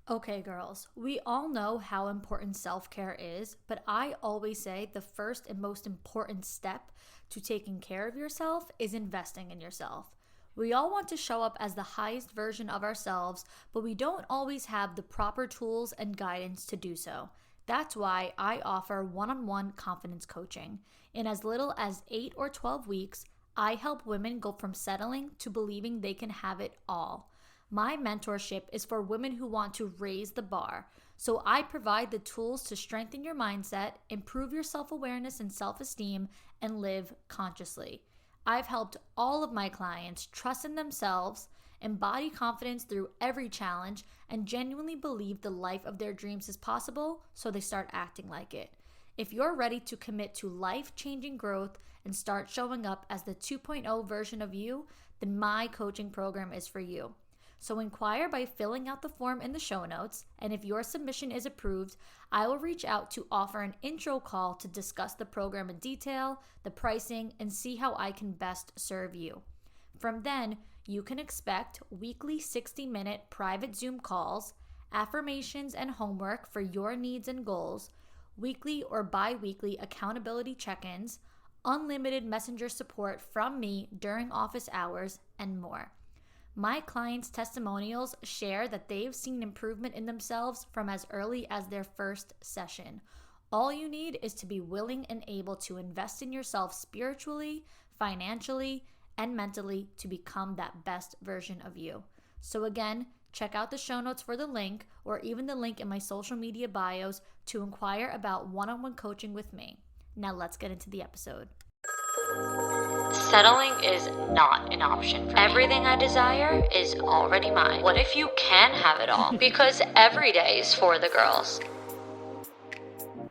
Okay, girls, we all know how important self care is, but I always say the first and most important step to taking care of yourself is investing in yourself. We all want to show up as the highest version of ourselves, but we don't always have the proper tools and guidance to do so. That's why I offer one on one confidence coaching. In as little as 8 or 12 weeks, I help women go from settling to believing they can have it all. My mentorship is for women who want to raise the bar. So I provide the tools to strengthen your mindset, improve your self awareness and self esteem, and live consciously. I've helped all of my clients trust in themselves, embody confidence through every challenge, and genuinely believe the life of their dreams is possible, so they start acting like it. If you're ready to commit to life changing growth and start showing up as the 2.0 version of you, then my coaching program is for you. So inquire by filling out the form in the show notes, and if your submission is approved, I will reach out to offer an intro call to discuss the program in detail, the pricing, and see how I can best serve you. From then, you can expect weekly 60-minute private Zoom calls, affirmations and homework for your needs and goals, weekly or bi-weekly accountability check-ins, unlimited messenger support from me during office hours, and more. My clients' testimonials share that they've seen improvement in themselves from as early as their first session. All you need is to be willing and able to invest in yourself spiritually, financially, and mentally to become that best version of you. So again, check out the show notes for the link or even the link in my social media bios to inquire about one-on-one coaching with me. Now let's get into the episode. Settling is not an option for me. Everything I desire is already mine. What if you can have it all? Because every day is for the girls.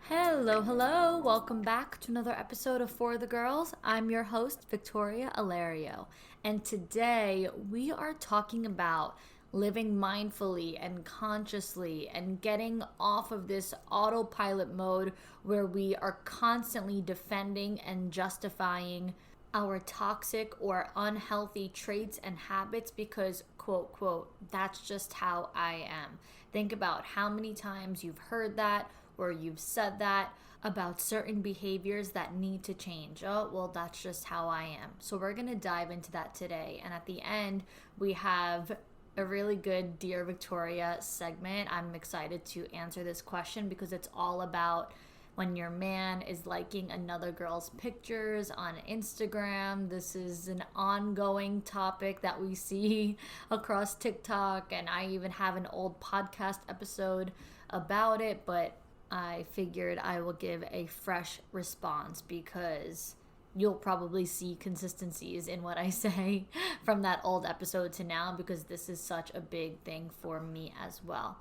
Hello. Welcome back to another episode of For the Girls. I'm your host, Victoria Alario. And today we are talking about living mindfully and consciously and getting off of this autopilot mode where we are constantly defending and justifying our toxic or unhealthy traits and habits because, quote, that's just how I am. Think about how many times you've heard that or you've said that about certain behaviors that need to change. Oh, well, that's just how I am. So we're going to dive into that today. And at the end, we have a really good Dear Victoria segment. I'm excited to answer this question because it's all about when your man is liking another girl's pictures on Instagram. This is an ongoing topic that we see across TikTok, and I even have an old podcast episode about it, but I figured I will give a fresh response because you'll probably see consistencies in what I say from that old episode to now because this is such a big thing for me as well.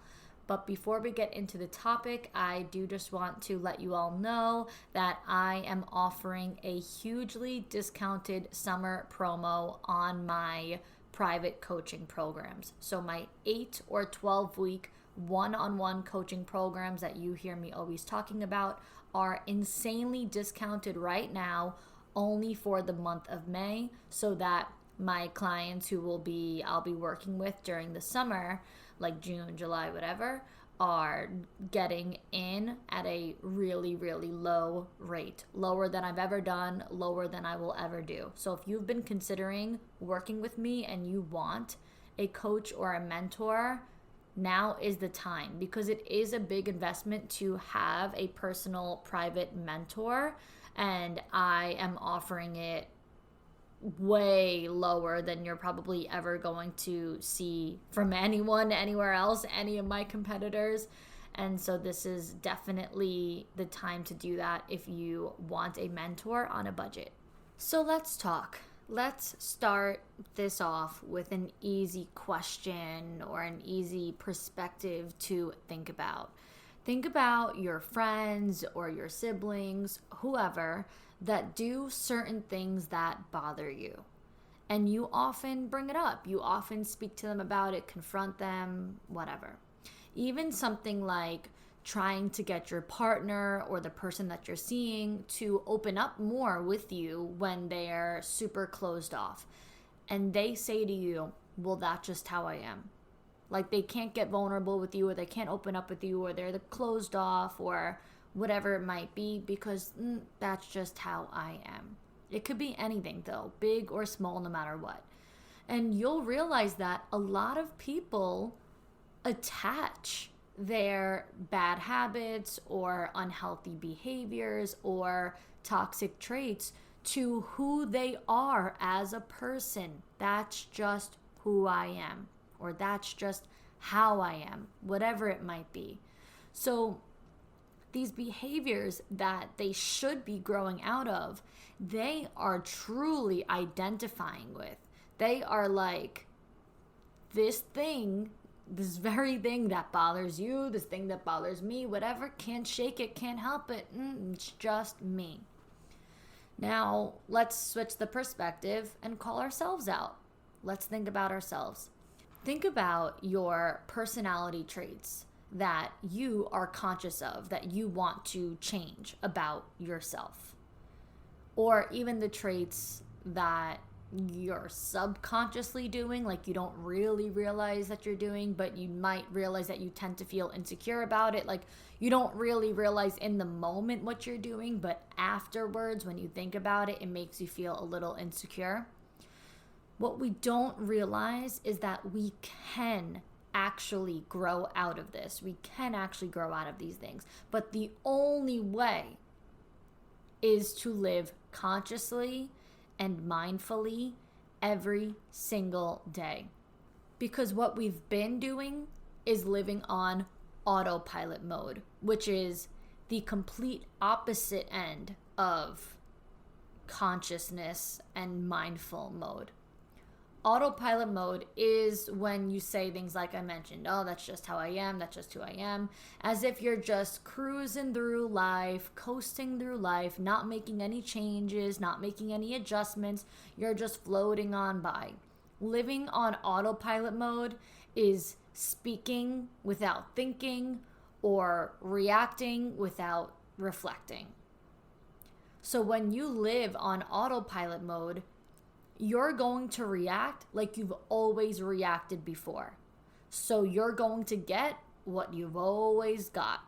But before we get into the topic, I do just want to let you all know that I am offering a hugely discounted summer promo on my private coaching programs. So my 8 or 12 week one-on-one coaching programs that you hear me always talking about are insanely discounted right now only for the month of May, so that my clients who I'll be working with during the summer, like June, July, whatever, are getting in at a really, really low rate. Lower than I've ever done, lower than I will ever do. So if you've been considering working with me and you want a coach or a mentor, now is the time, because it is a big investment to have a personal private mentor, and I am offering it way lower than you're probably ever going to see from anyone anywhere else, any of my competitors. And so this is definitely the time to do that if you want a mentor on a budget. So let's talk. Let's start this off with an easy question or an easy perspective to think about. Think about your friends or your siblings, whoever, that do certain things that bother you. And you often bring it up. You often speak to them about it, confront them, whatever. Even something like trying to get your partner or the person that you're seeing to open up more with you when they're super closed off. And they say to you, well, that's just how I am. Like they can't get vulnerable with you, or they can't open up with you, or they're closed off, or whatever it might be, because that's just how I am. It could be anything though, big or small, no matter what. And you'll realize that a lot of people attach their bad habits or unhealthy behaviors or toxic traits to who they are as a person. That's just who I am, or that's just how I am, whatever it might be. So these behaviors that they should be growing out of, they are truly identifying with. They are like, this very thing that bothers you, this thing that bothers me, whatever, can't shake it, can't help it. It's just me. Now, let's switch the perspective and call ourselves out. Let's think about ourselves. Think about your personality traits that you are conscious of, that you want to change about yourself. Or even the traits that you're subconsciously doing, like you don't really realize that you're doing, but you might realize that you tend to feel insecure about it. Like you don't really realize in the moment what you're doing, but afterwards, when you think about it, it makes you feel a little insecure. What we don't realize is that we can actually grow out of this. We can actually grow out of these things. But the only way is to live consciously and mindfully every single day. Because what we've been doing is living on autopilot mode, which is the complete opposite end of consciousness and mindful mode. Autopilot mode is when you say things like I mentioned, oh, that's just how I am, that's just who I am, as if you're just cruising through life, coasting through life, not making any changes, not making any adjustments, you're just floating on by. Living on autopilot mode is speaking without thinking or reacting without reflecting. So when you live on autopilot mode, you're going to react like you've always reacted before. So you're going to get what you've always got.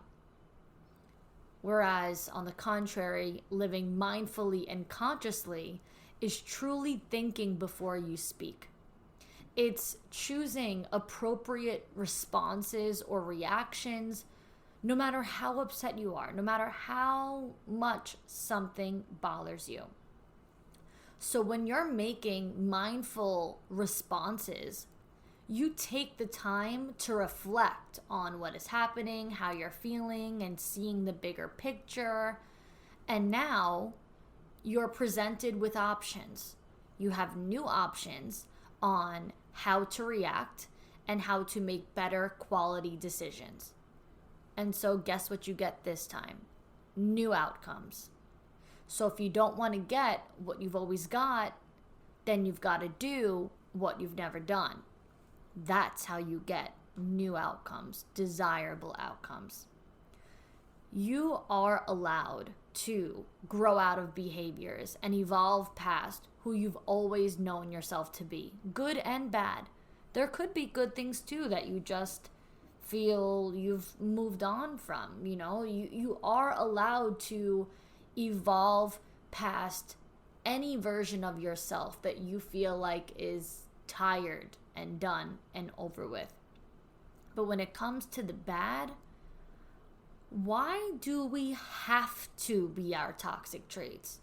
Whereas, on the contrary, living mindfully and consciously is truly thinking before you speak. It's choosing appropriate responses or reactions, no matter how upset you are, no matter how much something bothers you. So when you're making mindful responses, you take the time to reflect on what is happening, how you're feeling, and seeing the bigger picture. And now you're presented with options. You have new options on how to react and how to make better quality decisions. And so guess what you get this time? New outcomes. So if you don't want to get what you've always got, then you've got to do what you've never done. That's how you get new outcomes, desirable outcomes. You are allowed to grow out of behaviors and evolve past who you've always known yourself to be, good and bad. There could be good things too that you just feel you've moved on from. You are allowed to evolve past any version of yourself that you feel like is tired and done and over with. But when it comes to the bad, why do we have to be our toxic traits?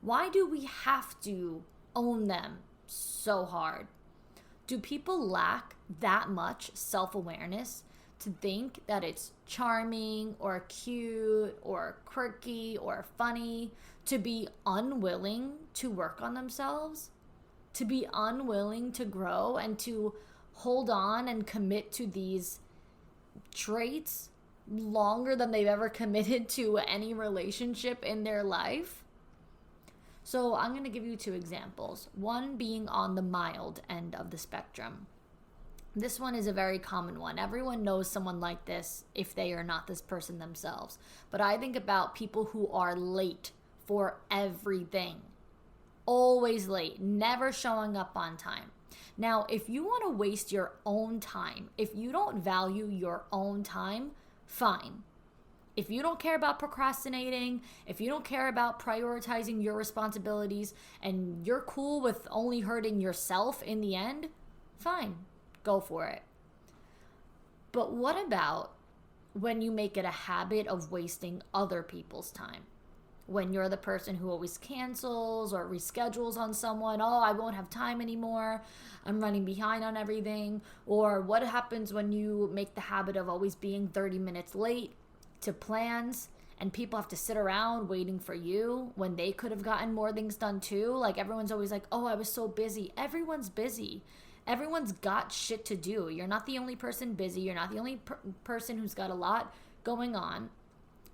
Why do we have to own them so hard? Do people lack that much self-awareness to think that it's charming or cute or quirky or funny to be unwilling to work on themselves, to be unwilling to grow and to hold on and commit to these traits longer than they've ever committed to any relationship in their life? So I'm going to give you two examples, one being on the mild end of the spectrum. This one is a very common one. Everyone knows someone like this if they are not this person themselves. But I think about people who are late for everything. Always late, never showing up on time. Now, if you want to waste your own time, if you don't value your own time, fine. If you don't care about procrastinating, if you don't care about prioritizing your responsibilities, and you're cool with only hurting yourself in the end, fine, go for it. But what about when you make it a habit of wasting other people's time? When you're the person who always cancels or reschedules on someone, oh, I won't have time anymore, I'm running behind on everything. Or what happens when you make the habit of always being 30 minutes late to plans, and people have to sit around waiting for you when they could have gotten more things done too? Like, everyone's always like, oh, I was so busy. Everyone's busy. Everyone's got shit to do. You're not the only person busy. You're not the only person who's got a lot going on.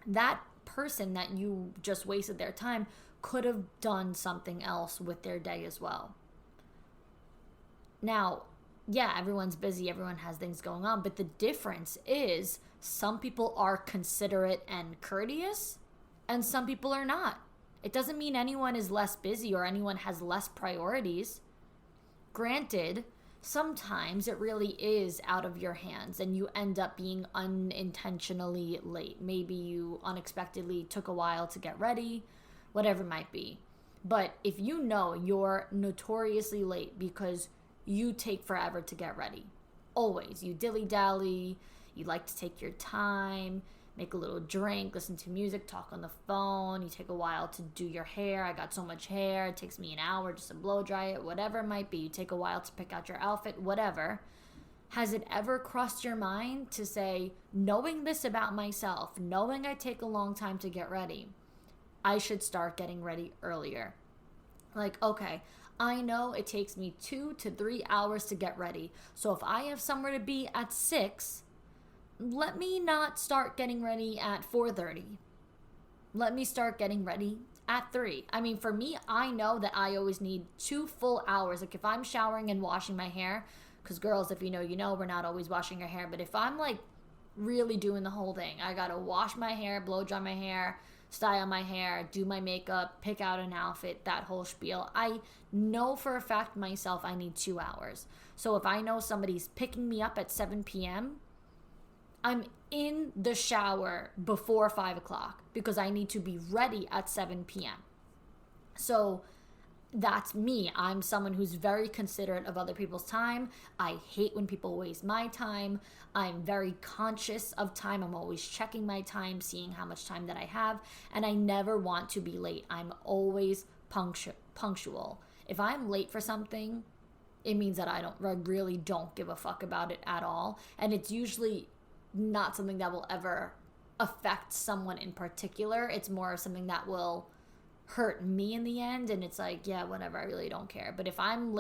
That person that you just wasted their time could have done something else with their day as well. Now, yeah, everyone's busy, everyone has things going on, but the difference is some people are considerate and courteous, and some people are not. It doesn't mean anyone is less busy or anyone has less priorities. Granted, sometimes it really is out of your hands and you end up being unintentionally late. Maybe you unexpectedly took a while to get ready, whatever it might be. But if you know you're notoriously late because you take forever to get ready, always, you dilly-dally, you like to take your time, make a little drink, listen to music, talk on the phone, you take a while to do your hair. I got so much hair, it takes me an hour just to blow dry it, whatever it might be. You take a while to pick out your outfit, whatever. Has it ever crossed your mind to say, knowing this about myself, knowing I take a long time to get ready, I should start getting ready earlier? Like, okay, I know it takes me 2 to 3 hours to get ready. So if I have somewhere to be at 6, let me not start getting ready at 4:30. Let me start getting ready at 3. I mean, for me, I know that I always need 2 full hours. Like, if I'm showering and washing my hair, because girls, if you know, we're not always washing our hair. But if I'm like really doing the whole thing, I gotta wash my hair, blow dry my hair, style my hair, do my makeup, pick out an outfit, that whole spiel. I know for a fact myself I need 2 hours. So if I know somebody's picking me up at 7 p.m., I'm in the shower before 5 o'clock because I need to be ready at 7 p.m. So that's me. I'm someone who's very considerate of other people's time. I hate when people waste my time. I'm very conscious of time. I'm always checking my time, seeing how much time that I have, and I never want to be late. I'm always punctual. If I'm late for something, it means that I really don't give a fuck about it at all, and it's usually not something that will ever affect someone in particular. It's more something that will hurt me in the end, and it's like, yeah, whatever, I really don't care. But if I'm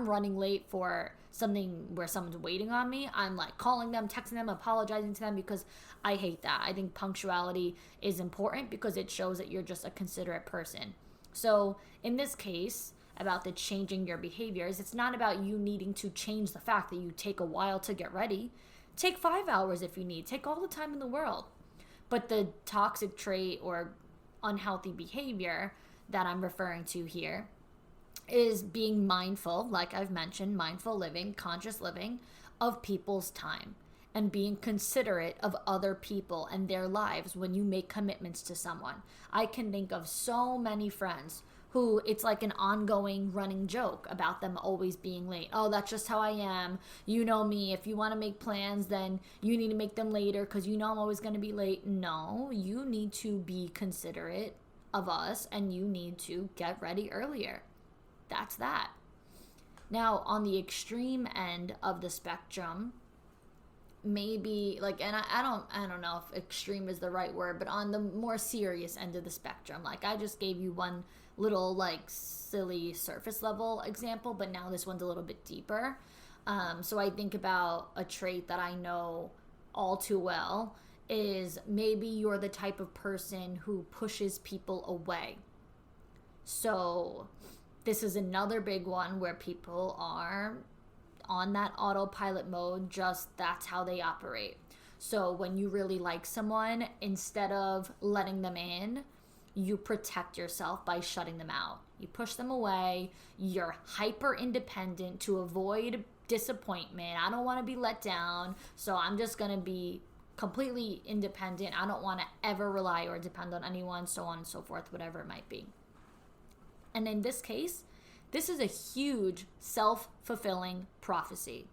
running late for something where someone's waiting on me, I'm like calling them, texting them, apologizing to them, because I hate that. I think punctuality is important because it shows that you're just a considerate person. So in this case, about the changing your behaviors, it's not about you needing to change the fact that you take a while to get ready. Take 5 hours if you need. Take all the time in the world. But the toxic trait or unhealthy behavior that I'm referring to here is being mindful, like I've mentioned, mindful living, conscious living of people's time, and being considerate of other people and their lives when you make commitments to someone. I can think of so many friends who it's like an ongoing running joke about them always being late. Oh, that's just how I am. You know me. If you want to make plans, then you need to make them later because you know I'm always going to be late. No, you need to be considerate of us and you need to get ready earlier. That's that. Now, on the extreme end of the spectrum, maybe like, and I don't know if extreme is the right word, but on the more serious end of the spectrum, like I just gave you one little like silly surface level example, but now this one's a little bit deeper. So I think about a trait that I know all too well is maybe you're the type of person who pushes people away. So this is another big one where people are on that autopilot mode, just that's how they operate. So when you really like someone, instead of letting them in, you protect yourself by shutting them out. You push them away. You're hyper independent to avoid disappointment. I don't want to be let down, so I'm just going to be completely independent. I don't want to ever rely or depend on anyone, so on and so forth, whatever it might be. And in this case, this is a huge self-fulfilling prophecy.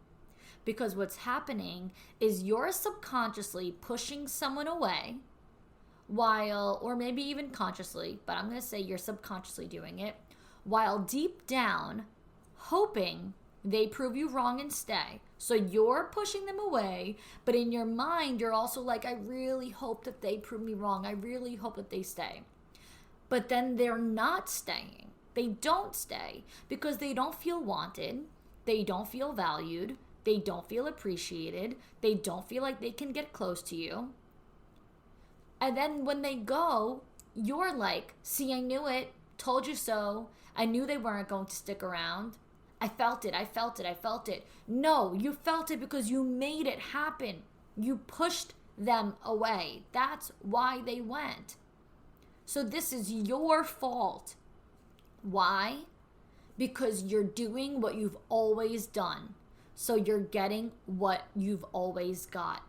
Because what's happening is you're subconsciously pushing someone away while, or maybe even consciously, but I'm going to say you're subconsciously doing it, while deep down hoping they prove you wrong and stay. So you're pushing them away, but in your mind, you're also like, I really hope that they prove me wrong. I really hope that they stay. But then they're not staying. They don't stay because they don't feel wanted. They don't feel valued. They don't feel appreciated. They don't feel like they can get close to you. And then when they go, you're like, see, I knew it. Told you so. I knew they weren't going to stick around. I felt it. I felt it. I felt it. No, you felt it because you made it happen. You pushed them away. That's why they went. So this is your fault. Why? Because you're doing what you've always done. So you're getting what you've always got.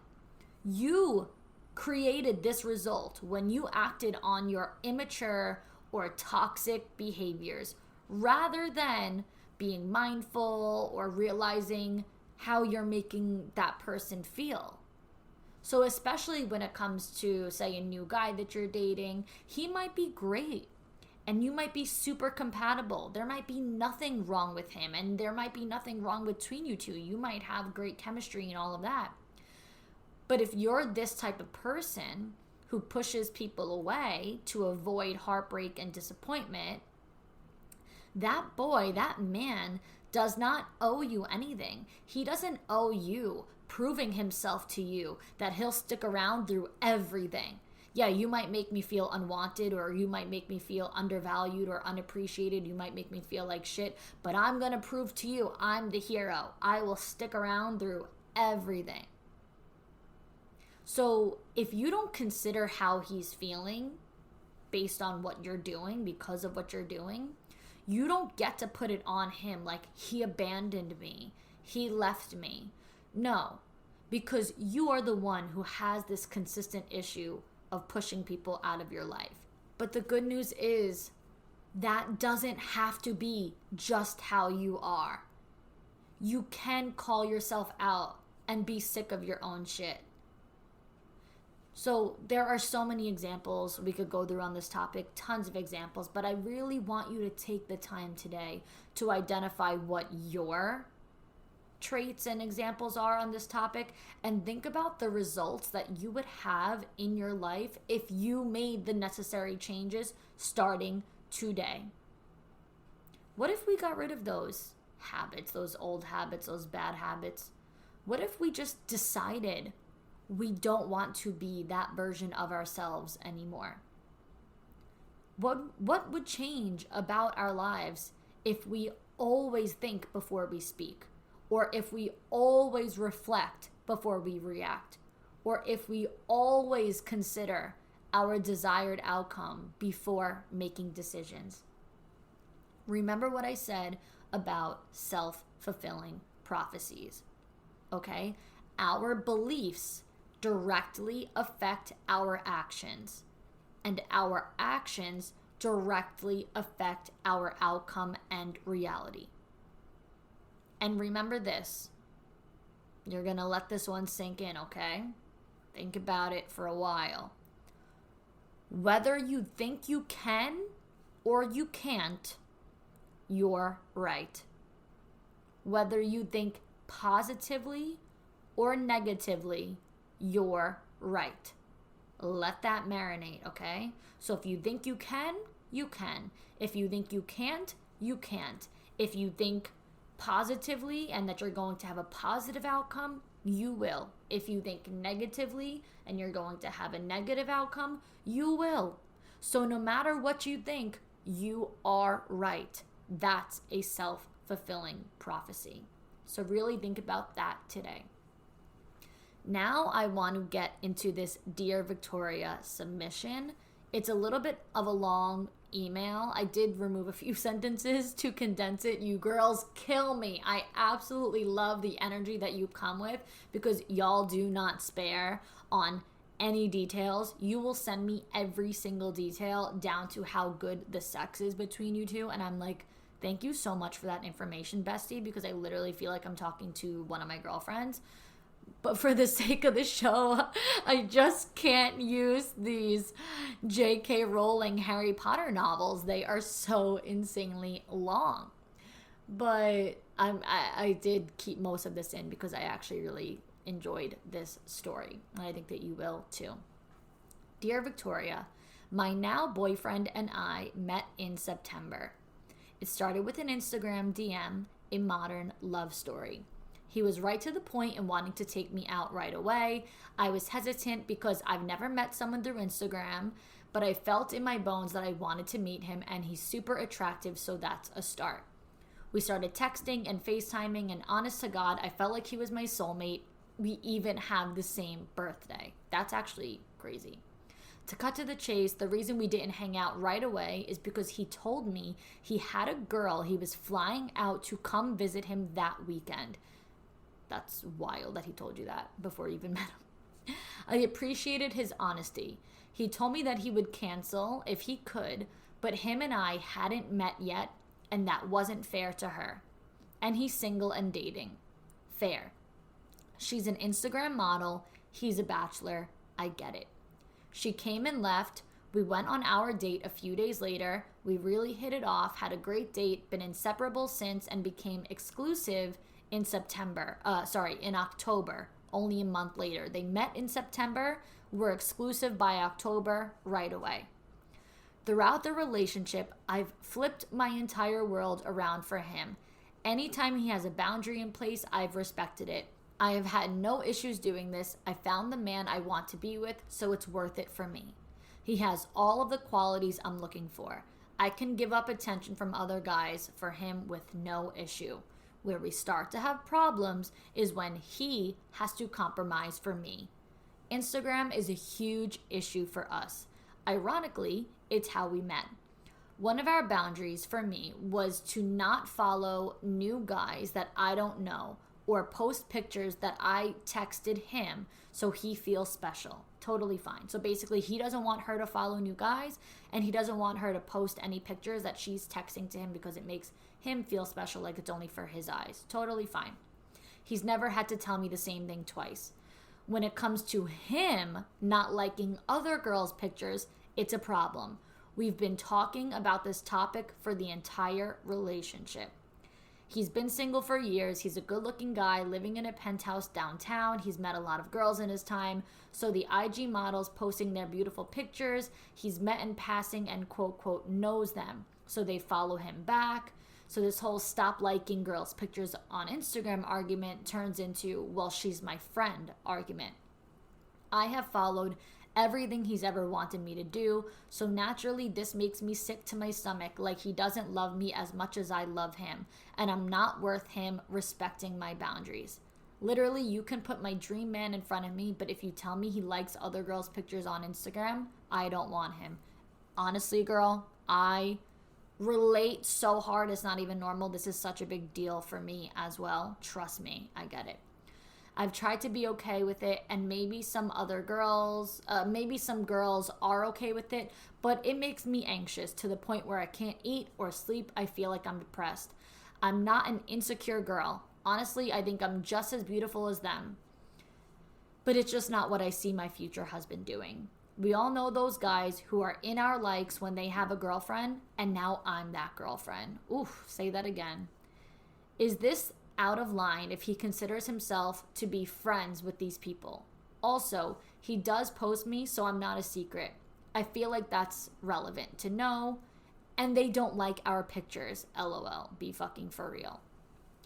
You created this result when you acted on your immature or toxic behaviors rather than being mindful or realizing how you're making that person feel. So especially when it comes to, say, a new guy that you're dating, he might be great. And you might be super compatible. There might be nothing wrong with him. And there might be nothing wrong between you two. You might have great chemistry and all of that. But if you're this type of person who pushes people away to avoid heartbreak and disappointment, that boy, that man, does not owe you anything. He doesn't owe you proving himself to you that he'll stick around through everything. Yeah, you might make me feel unwanted, or you might make me feel undervalued or unappreciated. You might make me feel like shit, but I'm going to prove to you I'm the hero. I will stick around through everything. So if you don't consider how he's feeling based on what you're doing, because of what you're doing, you don't get to put it on him like he abandoned me, he left me. No, because you are the one who has this consistent issue of pushing people out of your life. But the good news is that doesn't have to be just how you are. You can call yourself out and be sick of your own shit. So there are so many examples we could go through on this topic, tons of examples, but I really want you to take the time today to identify what your traits and examples are on this topic, and think about the results that you would have in your life if you made the necessary changes starting today. What if we got rid of those habits, those old habits, those bad habits? What if we just decided we don't want to be that version of ourselves anymore? What would change about our lives if we always think before we speak? Or if we always reflect before we react? Or if we always consider our desired outcome before making decisions? Remember what I said about self-fulfilling prophecies, okay? Our beliefs directly affect our actions, and our actions directly affect our outcome and reality. And remember this, you're going to let this one sink in, okay? Think about it for a while. Whether you think you can or you can't, you're right. Whether you think positively or negatively, you're right. Let that marinate, okay? So if you think you can, you can. If you think you can't, you can't. If you think positively and that you're going to have a positive outcome, you will. If you think negatively and you're going to have a negative outcome, you will. So no matter what you think, you are right. That's a self-fulfilling prophecy. So really think about that today. Now I want to get into this Dear Victoria submission. It's a little bit of a long email. I did remove a few sentences to condense it. You girls kill me. I absolutely love the energy that you come with because y'all do not spare on any details. You will send me every single detail down to how good the sex is between you two. And I'm like, thank you so much for that information, bestie, because I literally feel like I'm talking to one of my girlfriends. But for the sake of the show, I just can't use these J.K. Rowling Harry Potter novels. They are so insanely long. But I did keep most of this in because I actually really enjoyed this story. And I think that you will too. Dear Victoria, my now boyfriend and I met in September. It started with an Instagram DM, a modern love story. He was right to the point in wanting to take me out right away. I was hesitant because I've never met someone through Instagram, but I felt in my bones that I wanted to meet him, and he's super attractive, so that's a start. We started texting and FaceTiming, and honest to God, I felt like he was my soulmate. We even have the same birthday. That's actually crazy. To cut to the chase, the reason we didn't hang out right away is because he told me he had a girl he was flying out to come visit him that weekend. That's wild that he told you that before you even met him. I appreciated his honesty. He told me that he would cancel if he could, but him and I hadn't met yet, and that wasn't fair to her. And he's single and dating. Fair. She's an Instagram model. He's a bachelor. I get it. She came and left. We went on our date a few days later. We really hit it off, had a great date, been inseparable since, and became exclusive in October, only a month later. They met in September, were exclusive by October, right away. Throughout the relationship, I've flipped my entire world around for him. Anytime he has a boundary in place, I've respected it. I have had no issues doing this. I found the man I want to be with, so it's worth it for me. He has all of the qualities I'm looking for. I can give up attention from other guys for him with no issue. Where we start to have problems is when he has to compromise for me. Instagram is a huge issue for us. Ironically, it's how we met. One of our boundaries for me was to not follow new guys that I don't know or post pictures that I texted him so he feels special. Totally fine. So basically, he doesn't want her to follow new guys, and he doesn't want her to post any pictures that she's texting to him because it makes him feel special, like it's only for his eyes. Totally fine. He's never had to tell me the same thing twice. When it comes to him not liking other girls' pictures, it's a problem. We've been talking about this topic for the entire relationship. He's been single for years. He's a good-looking guy living in a penthouse downtown. He's met a lot of girls in his time. So the IG models posting their beautiful pictures, he's met in passing and quote, knows them. So they follow him back. So this whole stop liking girls' pictures on Instagram argument turns into, well, she's my friend argument. I have followed everything he's ever wanted me to do, so naturally this makes me sick to my stomach, like he doesn't love me as much as I love him, and I'm not worth him respecting my boundaries. Literally, you can put my dream man in front of me, but if you tell me he likes other girls' pictures on Instagram, I don't want him. Honestly, girl, I relate so hard, it's not even normal. This is such a big deal for me as well. Trust me, I get it. I've tried to be okay with it, and maybe some girls are okay with it, but it makes me anxious to the point where I can't eat or sleep. I feel like I'm depressed. I'm not an insecure girl. Honestly, I think I'm just as beautiful as them. But it's just not what I see my future husband doing. We all know those guys who are in our likes when they have a girlfriend, and now I'm that girlfriend. Oof, say that again. Is this out of line if he considers himself to be friends with these people? Also, he does post me, so I'm not a secret. I feel like that's relevant to know, and they don't like our pictures. LOL. Be fucking for real.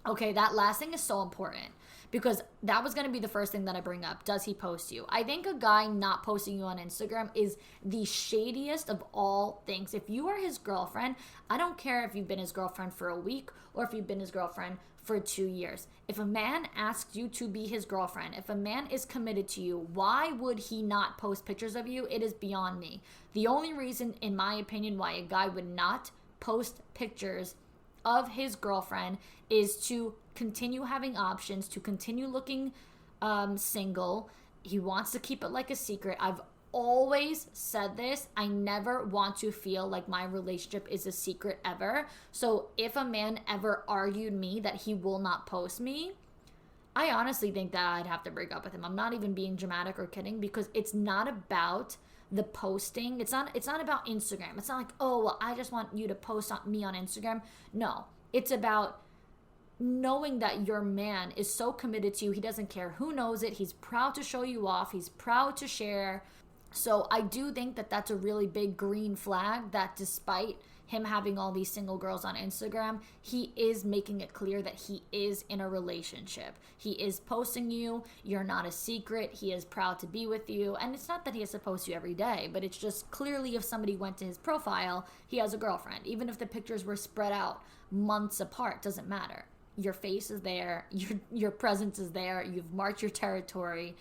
Okay, that last thing is so important because that was going to be the first thing that I bring up. Does he post you? I think a guy not posting you on Instagram is the shadiest of all things. If you are his girlfriend, I don't care if you've been his girlfriend for a week or if you've been his girlfriend for 2 years. If a man asks you to be his girlfriend, if a man is committed to you, why would he not post pictures of you? It is beyond me. The only reason, in my opinion, why a guy would not post pictures of his girlfriend is to continue having options, to continue looking single. He wants to keep it like a secret. I've always said this. I never want to feel like my relationship is a secret ever. So if a man ever argued me that he will not post me, I honestly think that I'd have to break up with him. I'm not even being dramatic or kidding, because it's not about the posting. It's not about Instagram. It's not like, oh, well, I just want you to post on me on Instagram. No, it's about knowing that your man is so committed to you. He doesn't care who knows it. He's proud to show you off. He's proud to share. So I do think that that's a really big green flag, that despite him having all these single girls on Instagram, he is making it clear that he is in a relationship. He is posting you. You're not a secret. He is proud to be with you. And it's not that he has to post you every day, but it's just clearly if somebody went to his profile, he has a girlfriend. Even if the pictures were spread out months apart, doesn't matter. Your face is there. Your presence is there. You've marked your territory.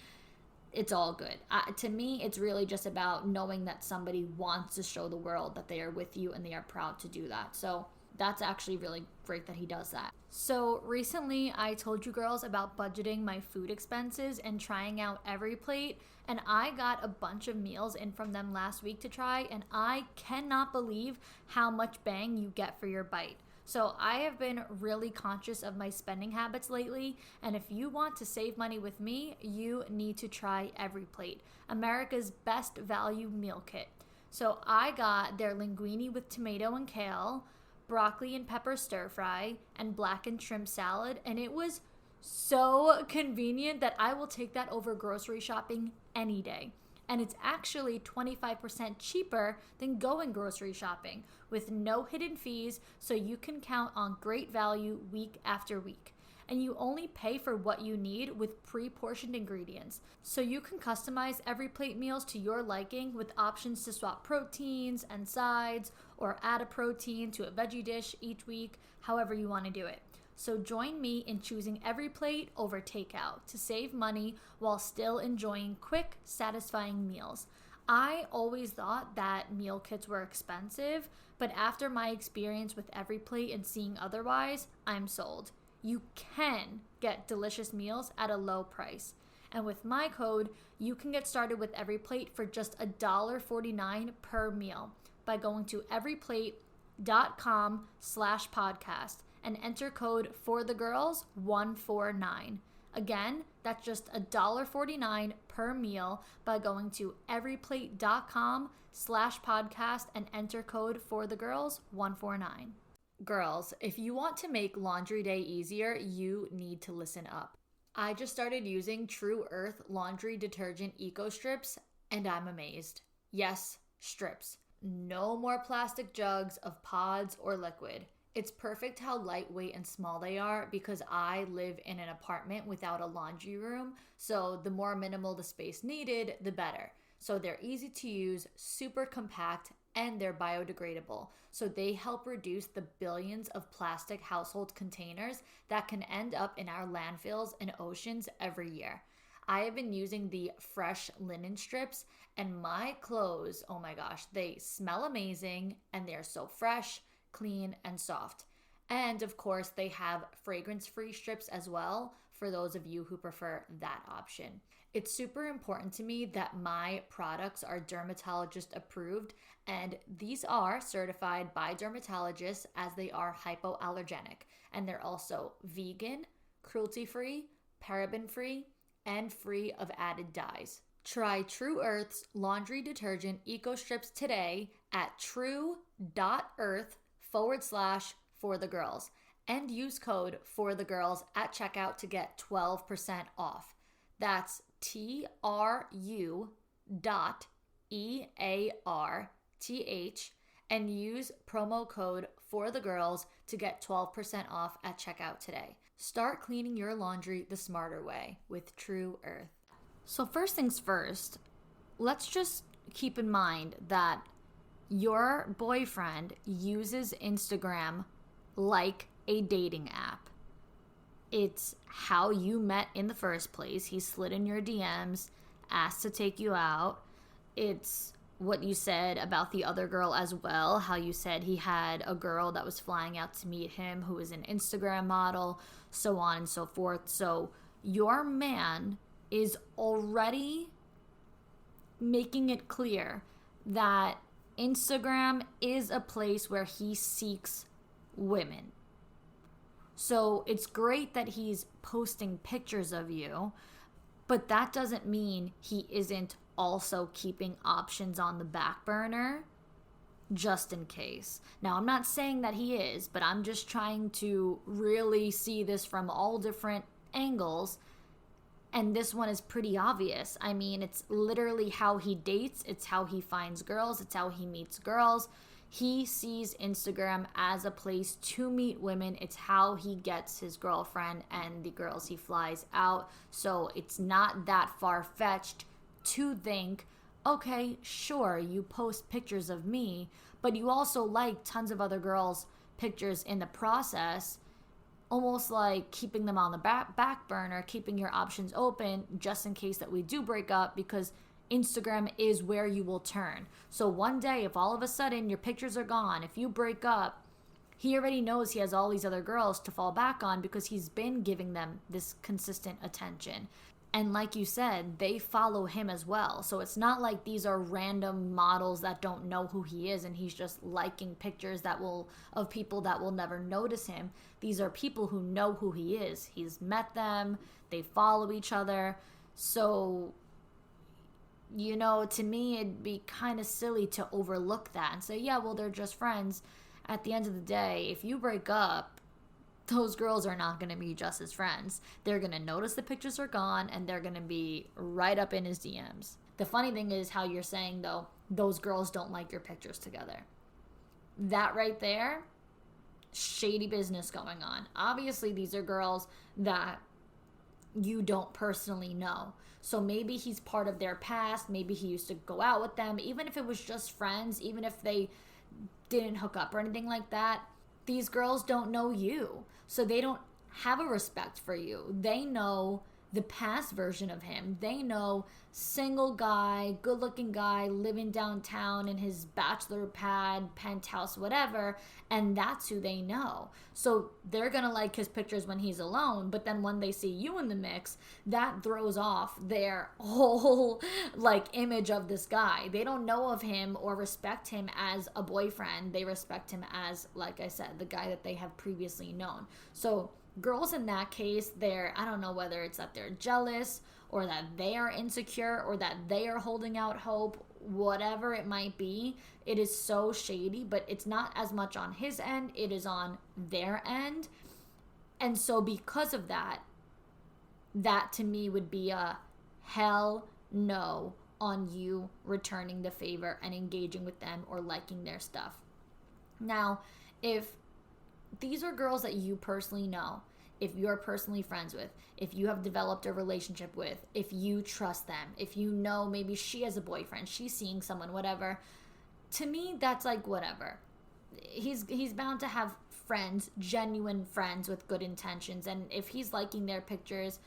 It's all good. To me, it's really just about knowing that somebody wants to show the world that they are with you and they are proud to do that. So that's actually really great that he does that. So recently I told you girls about budgeting my food expenses and trying out Every Plate, and I got a bunch of meals in from them last week to try, and I cannot believe how much bang you get for your bite. So I have been really conscious of my spending habits lately, and if you want to save money with me, you need to try Every Plate, America's best value meal kit. So I got their linguine with tomato and kale, broccoli and pepper stir fry, and blackened shrimp salad, and it was so convenient that I will take that over grocery shopping any day. And it's actually 25% cheaper than going grocery shopping, with no hidden fees, so you can count on great value week after week. And you only pay for what you need with pre-portioned ingredients. So you can customize Every Plate meals to your liking with options to swap proteins and sides, or add a protein to a veggie dish each week, however you want to do it. So join me in choosing Every Plate over takeout to save money while still enjoying quick, satisfying meals. I always thought that meal kits were expensive, but after my experience with Every Plate and seeing otherwise, I'm sold. You can get delicious meals at a low price. And with my code, you can get started with Every Plate for just $1.49 per meal by going to everyplate.com/podcast and enter code FORTHEGIRLS149. Again, that's just $1.49 per meal by going to everyplate.com/podcast and enter code FORTHEGIRLS149. Girls, if you want to make laundry day easier, you need to listen up. I just started using True Earth laundry detergent eco strips, and I'm amazed. Yes, strips. No more plastic jugs of pods or liquid. It's perfect how lightweight and small they are because I live in an apartment without a laundry room, so the more minimal the space needed, the better. So they're easy to use, super compact, and they're biodegradable. So they help reduce the billions of plastic household containers that can end up in our landfills and oceans every year. I have been using the fresh linen strips, and my clothes, oh my gosh, they smell amazing and they're so fresh, clean, and soft. And of course, they have fragrance-free strips as well for those of you who prefer that option. It's super important to me that my products are dermatologist approved, and these are certified by dermatologists as they are hypoallergenic, and they're also vegan, cruelty-free, paraben-free, and free of added dyes. Try True Earth's laundry detergent eco strips today at true.earth/ForTheGirls and use code ForTheGirls at checkout to get 12% off. That's TRU.EARTH and use promo code ForTheGirls to get 12% off at checkout today. Start cleaning your laundry the smarter way with True Earth. So, first things first, let's just keep in mind that your boyfriend uses Instagram like a dating app. It's how you met in the first place. He slid in your DMs, asked to take you out. It's what you said about the other girl as well, how you said he had a girl that was flying out to meet him who was an Instagram model, so on and so forth. So your man is already making it clear that Instagram is a place where he seeks women. So it's great that he's posting pictures of you, but that doesn't mean he isn't also keeping options on the back burner just in case. Now, I'm not saying that he is, but I'm just trying to really see this from all different angles. And this one is pretty obvious. I mean, it's literally how he dates, it's how he finds girls, it's how he meets girls. He sees Instagram as a place to meet women. It's how he gets his girlfriend and the girls he flies out. So it's not that far-fetched to think, okay, sure, you post pictures of me, but you also like tons of other girls' pictures in the process, almost like keeping them on the back burner, keeping your options open just in case that we do break up, because Instagram is where you will turn. So one day, if all of a sudden your pictures are gone, if you break up, he already knows he has all these other girls to fall back on because he's been giving them this consistent attention. And like you said, they follow him as well. So it's not like these are random models that don't know who he is and he's just liking pictures of people that will never notice him. These are people who know who he is. He's met them, they follow each other. So, to me, it'd be kind of silly to overlook that and say, yeah, well, they're just friends. At the end of the day, if you break up, those girls are not going to be just his friends. They're going to notice the pictures are gone and they're going to be right up in his DMs. The funny thing is how you're saying, though, those girls don't like your pictures together. That right there, shady business going on. Obviously, these are girls that you don't personally know. So maybe he's part of their past. Maybe he used to go out with them. Even if it was just friends, even if they didn't hook up or anything like that, these girls don't know you. So they don't have a respect for you. They know the past version of him. They know single guy, good looking guy, living downtown in his bachelor pad, penthouse, whatever, and that's who they know. So they're gonna like his pictures when he's alone, but then when they see you in the mix, that throws off their whole image of this guy. They don't know of him or respect him as a boyfriend. They respect him as, like I said, the guy that they have previously known. So girls in that case, I don't know whether it's that they're jealous or that they are insecure or that they are holding out hope, whatever it might be. It is so shady, but it's not as much on his end, it is on their end. And so because of that to me would be a hell no on you returning the favor and engaging with them or liking their stuff. Now, if these are girls that you personally know, if you're personally friends with, if you have developed a relationship with, if you trust them, if you know maybe she has a boyfriend, she's seeing someone, whatever, to me, that's like whatever. He's bound to have friends, genuine friends with good intentions, and if he's liking their pictures,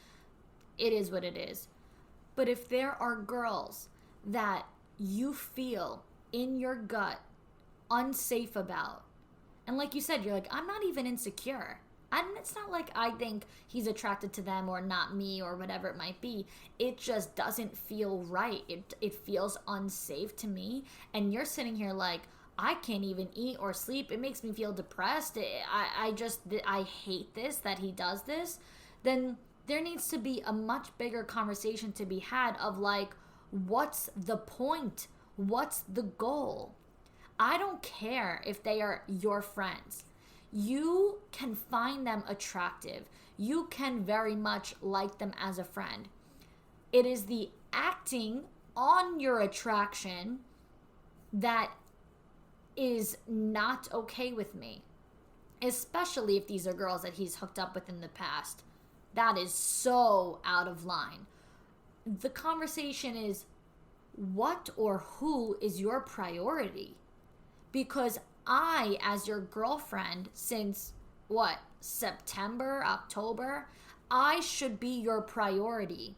it is what it is. But if there are girls that you feel in your gut unsafe about, and like you said, you're like, I'm not even insecure. And it's not like I think he's attracted to them or not me or whatever it might be. It just doesn't feel right. It feels unsafe to me. And you're sitting here like, I can't even eat or sleep. It makes me feel depressed. I hate this, that he does this. Then there needs to be a much bigger conversation to be had of like, what's the point? What's the goal? I don't care if they are your friends. You can find them attractive. You can very much like them as a friend. It is the acting on your attraction that is not okay with me. especially if these are girls that he's hooked up with in the past. That is so out of line. The conversation is, what or who is your priority? Because I, as your girlfriend, since what, September, October, I should be your priority.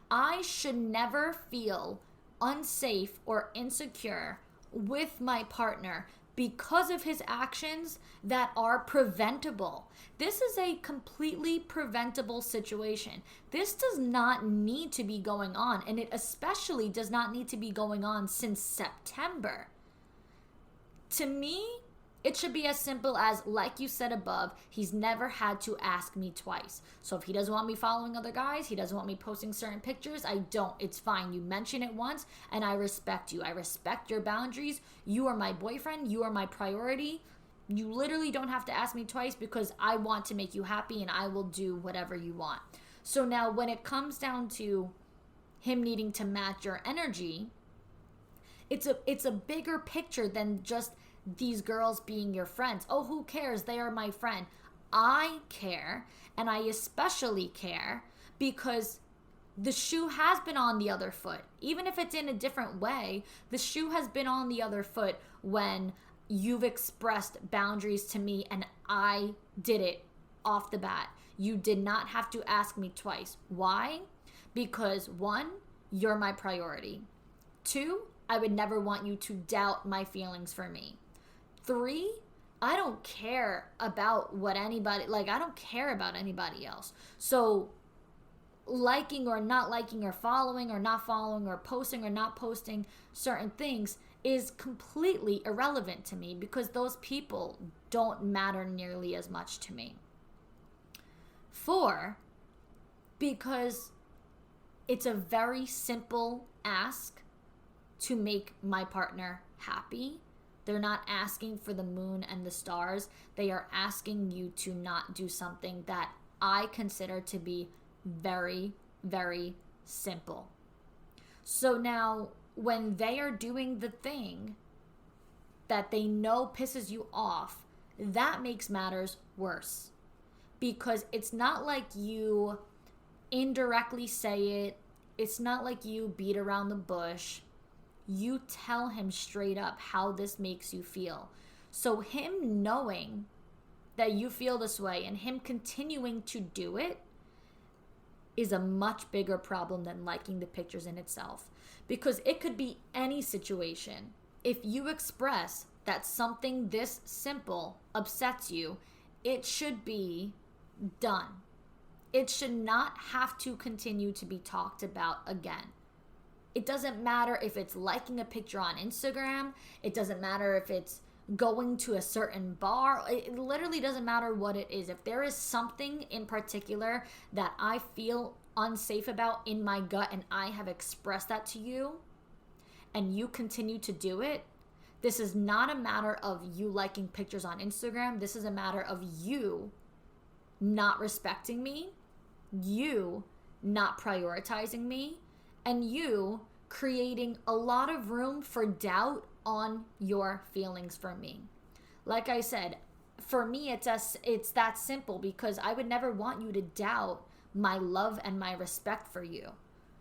I should never feel unsafe or insecure with my partner because of his actions that are preventable. This is a completely preventable situation. This does not need to be going on, and it especially does not need to be going on since September. To me, it should be as simple as, like you said above, he's never had to ask me twice. So if he doesn't want me following other guys, he doesn't want me posting certain pictures, I don't. It's fine. You mention it once, and I respect you. I respect your boundaries. You are my boyfriend. You are my priority. You literally don't have to ask me twice because I want to make you happy, and I will do whatever you want. So now when it comes down to him needing to match your energy, it's a bigger picture than just these girls being your friends. Oh, who cares? They are my friend. I care, and I especially care because the shoe has been on the other foot. Even if it's in a different way, the shoe has been on the other foot when you've expressed boundaries to me and I did it off the bat. You did not have to ask me twice. Why? Because 1, you're my priority. 2, I would never want you to doubt my feelings for me. 3, I don't care about what anybody, I don't care about anybody else. So liking or not liking or following or not following or posting or not posting certain things is completely irrelevant to me because those people don't matter nearly as much to me. 4, because it's a very simple ask to make my partner happy. They're not asking for the moon and the stars. They are asking you to not do something that I consider to be very, very simple. So now, when they are doing the thing that they know pisses you off, that makes matters worse. Because it's not like you indirectly say it. It's not like you beat around the bush. You tell him straight up how this makes you feel. So him knowing that you feel this way and him continuing to do it is a much bigger problem than liking the pictures in itself. Because it could be any situation. If you express that something this simple upsets you, it should be done. It should not have to continue to be talked about again. It doesn't matter if it's liking a picture on Instagram. It doesn't matter if it's going to a certain bar. It literally doesn't matter what it is. If there is something in particular that I feel unsafe about in my gut and I have expressed that to you and you continue to do it, this is not a matter of you liking pictures on Instagram. This is a matter of you not respecting me, you not prioritizing me, and you creating a lot of room for doubt on your feelings for me. Like I said, for me, it's that simple because I would never want you to doubt my love and my respect for you.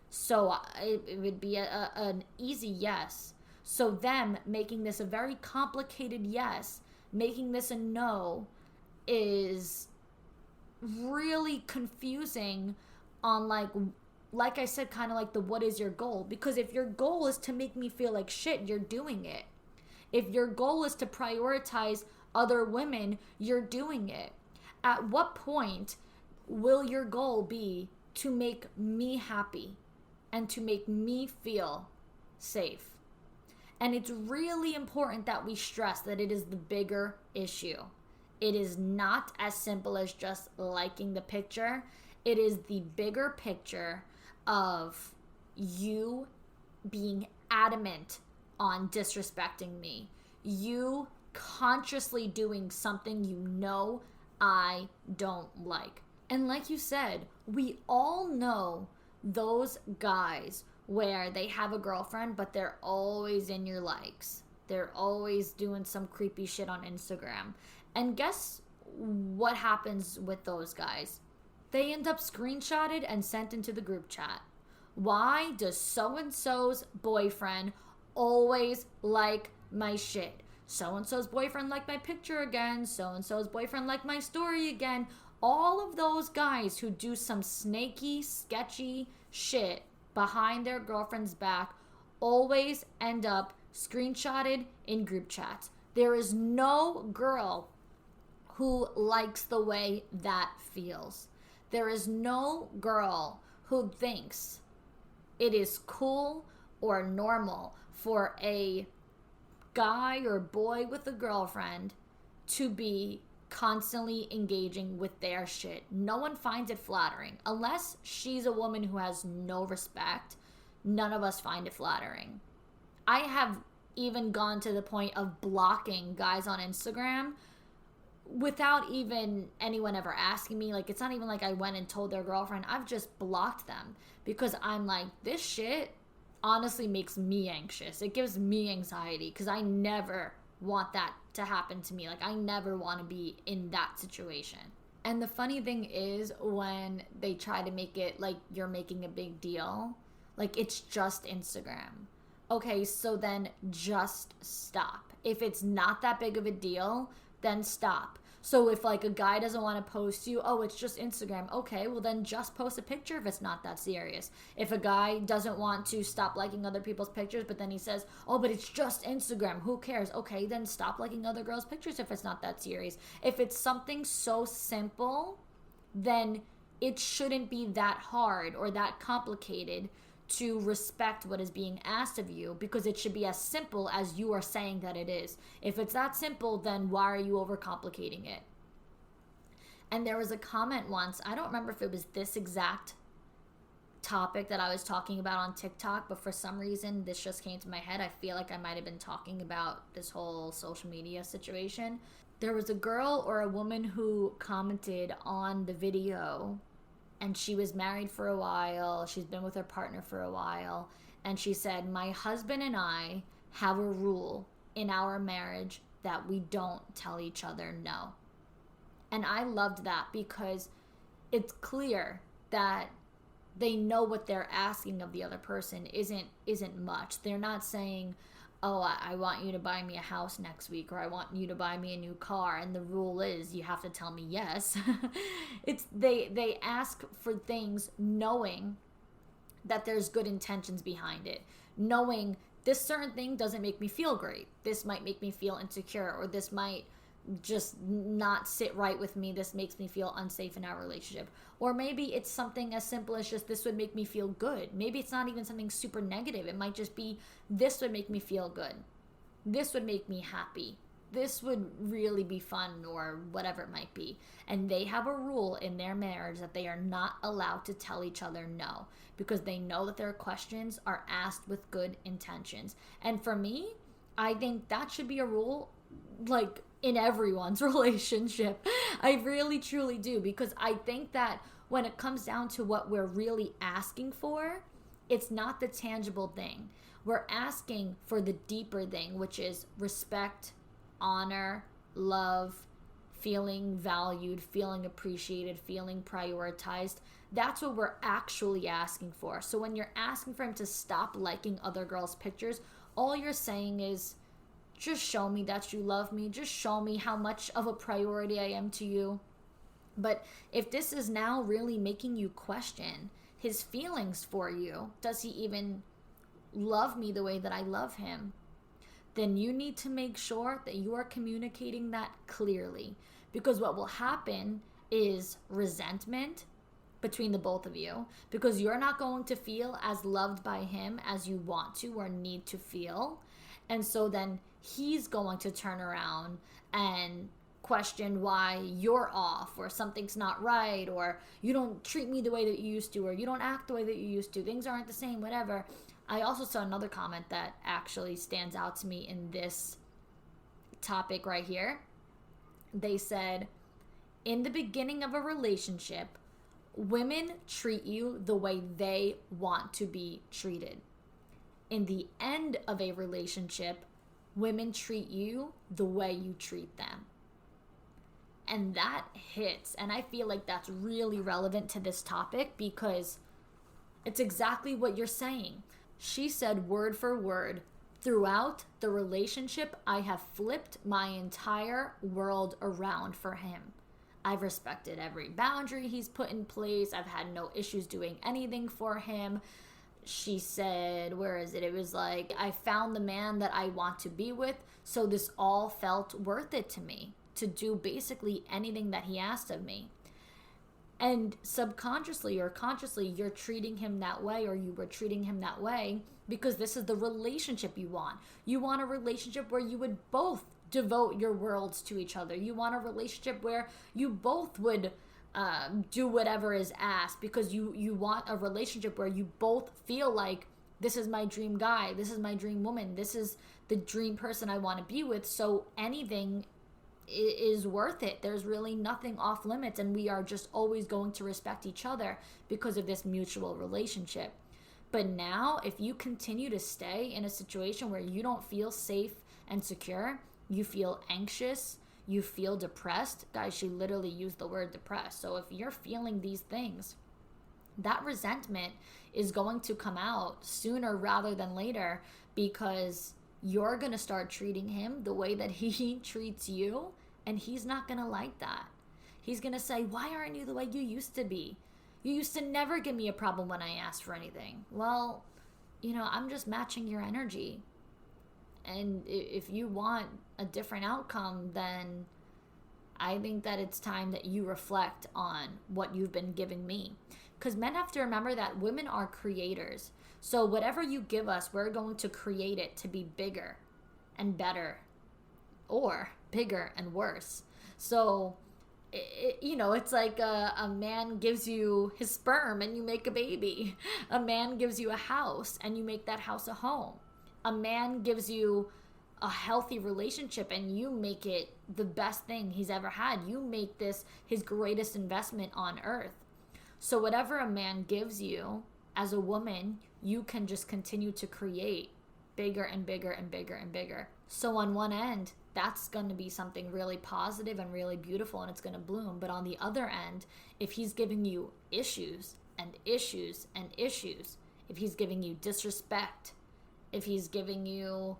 So it would be an easy yes. So them making this a very complicated yes, making this a no, is really confusing on like I said, kind of like the what is your goal? Because if your goal is to make me feel like shit, you're doing it. If your goal is to prioritize other women, you're doing it. At what point will your goal be to make me happy and to make me feel safe? And it's really important that we stress that it is the bigger issue. It is not as simple as just liking the picture. It is the bigger picture of you being adamant on disrespecting me. You consciously doing something you know I don't like. And like you said, we all know those guys where they have a girlfriend, but they're always in your likes. They're always doing some creepy shit on Instagram. And guess what happens with those guys? They end up screenshotted and sent into the group chat. Why does so-and-so's boyfriend always like my shit? So-and-so's boyfriend liked my picture again. So-and-so's boyfriend liked my story again. All of those guys who do some snaky, sketchy shit behind their girlfriend's back always end up screenshotted in group chats. There is no girl who likes the way that feels. There is no girl who thinks it is cool or normal for a guy or boy with a girlfriend to be constantly engaging with their shit. No one finds it flattering. Unless she's a woman who has no respect, none of us find it flattering. I have even gone to the point of blocking guys on Instagram without even anyone ever asking me. Like, it's not even like I went and told their girlfriend. I've just blocked them because I'm like, this shit honestly makes me anxious. It gives me anxiety because I never want that to happen to me. Like, I never want to be in that situation. And the funny thing is, when they try to make it like you're making a big deal, like, it's just Instagram. Okay, so then just stop. If it's not that big of a deal, then stop. So if like a guy doesn't want to post you, oh, it's just Instagram. Okay, well then just post a picture if it's not that serious. If a guy doesn't want to stop liking other people's pictures, but then he says, oh, but it's just Instagram, who cares? Okay, then stop liking other girls' pictures if it's not that serious. If it's something so simple, then it shouldn't be that hard or that complicated to respect what is being asked of you, because it should be as simple as you are saying that it is. If it's that simple, then why are you overcomplicating it? And there was a comment once, I don't remember if it was this exact topic that I was talking about on TikTok, but for some reason this just came to my head. I feel like I might have been talking about this whole social media situation. There was a girl or a woman who commented on the video, and she was married for a while. She's been with her partner for a while. And she said, my husband and I have a rule in our marriage that we don't tell each other no. And I loved that because it's clear that they know what they're asking of the other person isn't much. They're not saying, oh, I want you to buy me a house next week, or I want you to buy me a new car, and the rule is you have to tell me yes. It's they ask for things knowing that there's good intentions behind it, knowing this certain thing doesn't make me feel great. This might make me feel insecure, or this might just not sit right with me. This makes me feel unsafe in our relationship. Or maybe it's something as simple as just this would make me feel good. Maybe it's not even something super negative. It might just be this would make me feel good. This would make me happy. This would really be fun, or whatever it might be. And they have a rule in their marriage that they are not allowed to tell each other no, because they know that their questions are asked with good intentions. And for me, I think that should be a rule, like, in everyone's relationship. I really truly do, because I think that when it comes down to what we're really asking for, it's not the tangible thing. We're asking for the deeper thing, which is respect, honor, love, feeling valued, feeling appreciated, feeling prioritized. That's what we're actually asking for. So when you're asking for him to stop liking other girls' pictures, all you're saying is, just show me that you love me. Just show me how much of a priority I am to you. But if this is now really making you question his feelings for you, does he even love me the way that I love him? Then you need to make sure that you are communicating that clearly. Because what will happen is resentment between the both of you, because you're not going to feel as loved by him as you want to or need to feel. And so then he's going to turn around and question why you're off, or something's not right, or you don't treat me the way that you used to, or you don't act the way that you used to. Things aren't the same, whatever. I also saw another comment that actually stands out to me in this topic right here. They said, in the beginning of a relationship, women treat you the way they want to be treated. In the end of a relationship, women treat you the way you treat them. And that hits. And I feel like that's really relevant to this topic because it's exactly what you're saying. She said word for word, throughout the relationship, I have flipped my entire world around for him. I've respected every boundary he's put in place. I've had no issues doing anything for him. She said, where is it? It was like, I found the man that I want to be with. So this all felt worth it to me to do basically anything that he asked of me. And subconsciously or consciously, you're treating him that way, or you were treating him that way because this is the relationship you want. You want a relationship where you would both devote your worlds to each other. You want a relationship where you both would do whatever is asked, because you want a relationship where you both feel like, this is my dream guy, this is my dream woman, this is the dream person I want to be with. So anything is worth it. There's really nothing off limits, and we are just always going to respect each other because of this mutual relationship. But now, if you continue to stay in a situation where you don't feel safe and secure, you feel anxious, you feel depressed. Guys, she literally used the word depressed. So if you're feeling these things, that resentment is going to come out sooner rather than later, because you're going to start treating him the way that he treats you, and he's not going to like that. He's going to say, why aren't you the way you used to be? You used to never give me a problem when I asked for anything. Well, I'm just matching your energy. And if you want a different outcome, then I think that it's time that you reflect on what you've been giving me. Because men have to remember that women are creators. So whatever you give us, we're going to create it to be bigger and better, or bigger and worse. So, it's like a man gives you his sperm and you make a baby. A man gives you a house and you make that house a home. A man gives you a healthy relationship and you make it the best thing he's ever had. You make this his greatest investment on earth. So whatever a man gives you, as a woman, you can just continue to create bigger and bigger and bigger and bigger. So on one end, that's going to be something really positive and really beautiful, and it's going to bloom. But on the other end, if he's giving you issues and issues and issues, if he's giving you disrespect, if he's giving you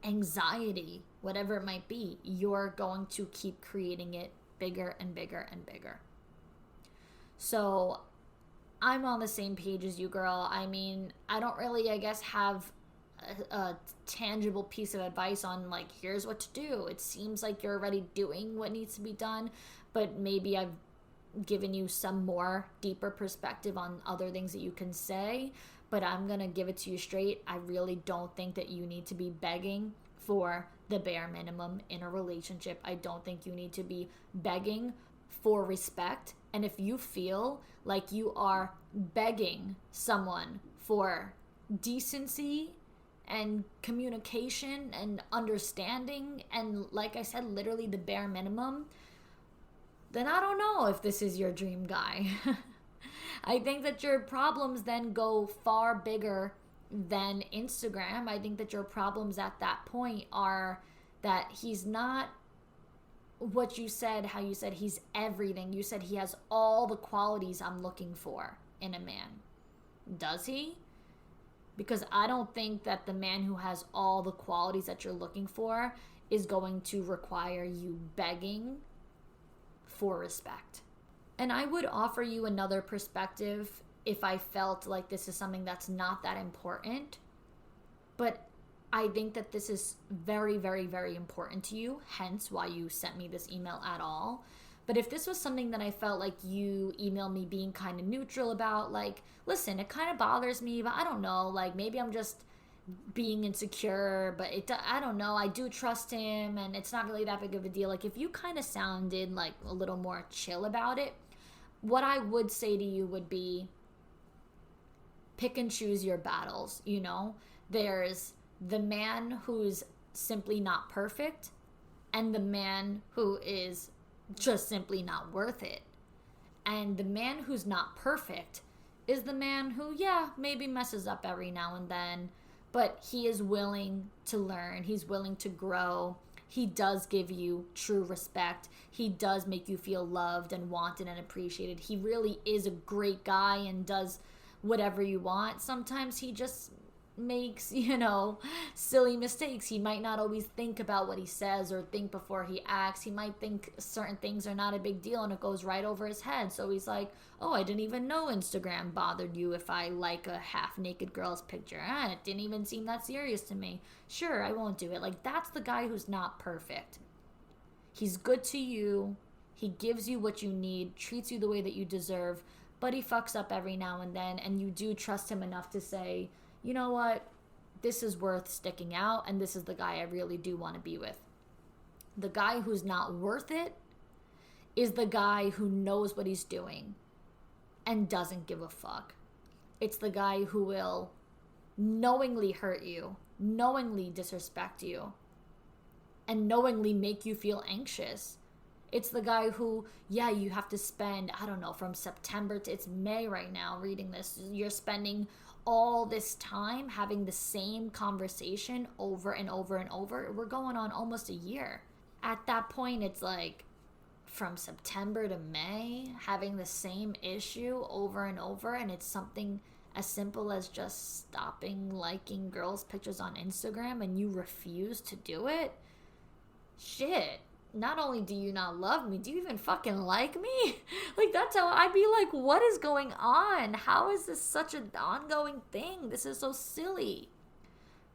anxiety, whatever it might be, you're going to keep creating it bigger and bigger and bigger. So I'm on the same page as you, girl. I mean, I don't really, I guess, have a tangible piece of advice on, like, here's what to do. It seems like you're already doing what needs to be done, but maybe I've given you some more deeper perspective on other things that you can say. But I'm going to give it to you straight. I really don't think that you need to be begging for the bare minimum in a relationship. I don't think you need to be begging for respect. And if you feel like you are begging someone for decency and communication and understanding, and like I said, literally the bare minimum, then I don't know if this is your dream guy. I think that your problems then go far bigger than Instagram. I think that your problems at that point are that he's not what you said, how you said he's everything. You said he has all the qualities I'm looking for in a man. Does he? Because I don't think that the man who has all the qualities that you're looking for is going to require you begging for respect. And I would offer you another perspective if I felt like this is something that's not that important. But I think that this is very, very, very important to you, hence why you sent me this email at all. But if this was something that I felt like you emailed me being kind of neutral about, like, listen, it kind of bothers me, but I don't know, like, maybe I'm just being insecure, but I don't know, I do trust him and it's not really that big of a deal. Like, if you kind of sounded like a little more chill about it, what I would say to you would be, pick and choose your battles. There's the man who's simply not perfect and the man who is just simply not worth it. And the man who's not perfect is the man who, maybe messes up every now and then, but he is willing to learn, he's willing to grow, he does give you true respect. He does make you feel loved and wanted and appreciated. He really is a great guy and does whatever you want. Sometimes he just makes, silly mistakes. He might not always think about what he says or think before he acts. He might think certain things are not a big deal and it goes right over his head. So he's like, oh, I didn't even know Instagram bothered you if I like a half-naked girl's picture. It didn't even seem that serious to me. Sure, I won't do it. Like, that's the guy who's not perfect. He's good to you. He gives you what you need, treats you the way that you deserve, but he fucks up every now and then, and you do trust him enough to say, you know what, this is worth sticking out, and this is the guy I really do want to be with. The guy who's not worth it is the guy who knows what he's doing and doesn't give a fuck. It's the guy who will knowingly hurt you, knowingly disrespect you, and knowingly make you feel anxious. It's the guy who, you have to spend, I don't know, from September to, it's May right now reading this, you're spending all this time having the same conversation over and over and over. We're going on almost a year. At that point, it's like from September to May, having the same issue over and over, and it's something as simple as just stopping liking girls' pictures on Instagram and you refuse to do it. Shit. Not only do you not love me, do you even fucking like me? Like, that's how I'd be like, what is going on? How is this such an ongoing thing? This is so silly.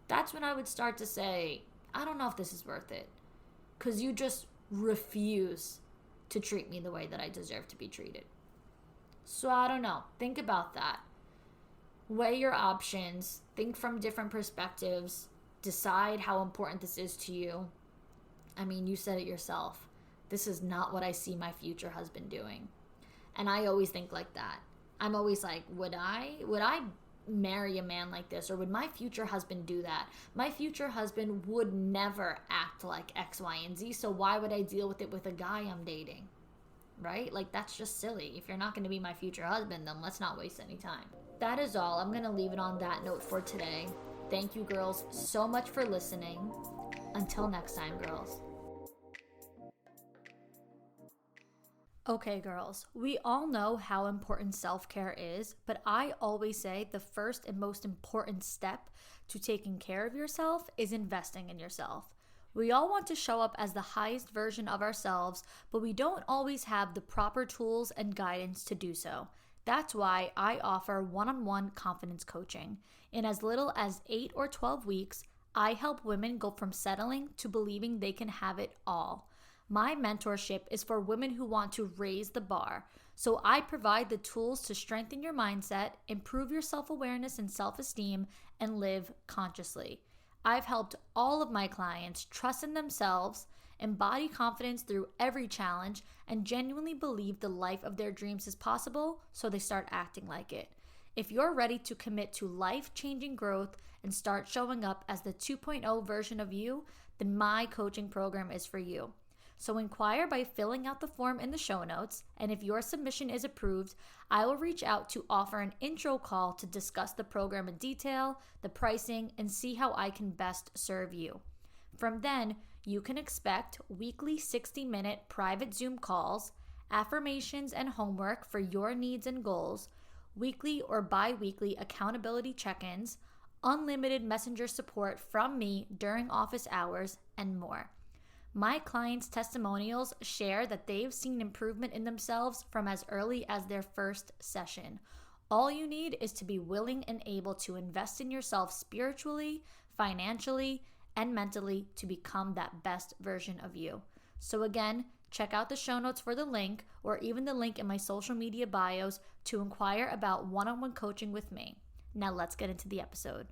That's when I would start to say, I don't know if this is worth it. Because you just refuse to treat me the way that I deserve to be treated. So I don't know. Think about that. Weigh your options. Think from different perspectives. Decide how important this is to you. I mean, you said it yourself. This is not what I see my future husband doing. And I always think like that. I'm always like, would I marry a man like this? Or would my future husband do that? My future husband would never act like X, Y, and Z. So why would I deal with it with a guy I'm dating? Right? Like, that's just silly. If you're not going to be my future husband, then let's not waste any time. That is all. I'm going to leave it on that note for today. Thank you, girls, so much for listening. Until next time, girls. Okay, girls, we all know how important self-care is, but I always say the first and most important step to taking care of yourself is investing in yourself. We all want to show up as the highest version of ourselves, but we don't always have the proper tools and guidance to do so. That's why I offer one-on-one confidence coaching. In as little as 8 or 12 weeks, I help women go from settling to believing they can have it all. My mentorship is for women who want to raise the bar. So I provide the tools to strengthen your mindset, improve your self-awareness and self-esteem, and live consciously. I've helped all of my clients trust in themselves, embody confidence through every challenge, and genuinely believe the life of their dreams is possible, so they start acting like it. If you're ready to commit to life-changing growth and start showing up as the 2.0 version of you, then my coaching program is for you. So inquire by filling out the form in the show notes, and if your submission is approved, I will reach out to offer an intro call to discuss the program in detail, the pricing, and see how I can best serve you. From then, you can expect weekly 60-minute private Zoom calls, affirmations and homework for your needs and goals, weekly or bi-weekly accountability check-ins, unlimited messenger support from me during office hours, and more. My clients' testimonials share that they've seen improvement in themselves from as early as their first session. All you need is to be willing and able to invest in yourself spiritually, financially, and mentally to become that best version of you. So again, check out the show notes for the link or even the link in my social media bios to inquire about one-on-one coaching with me. Now let's get into the episode.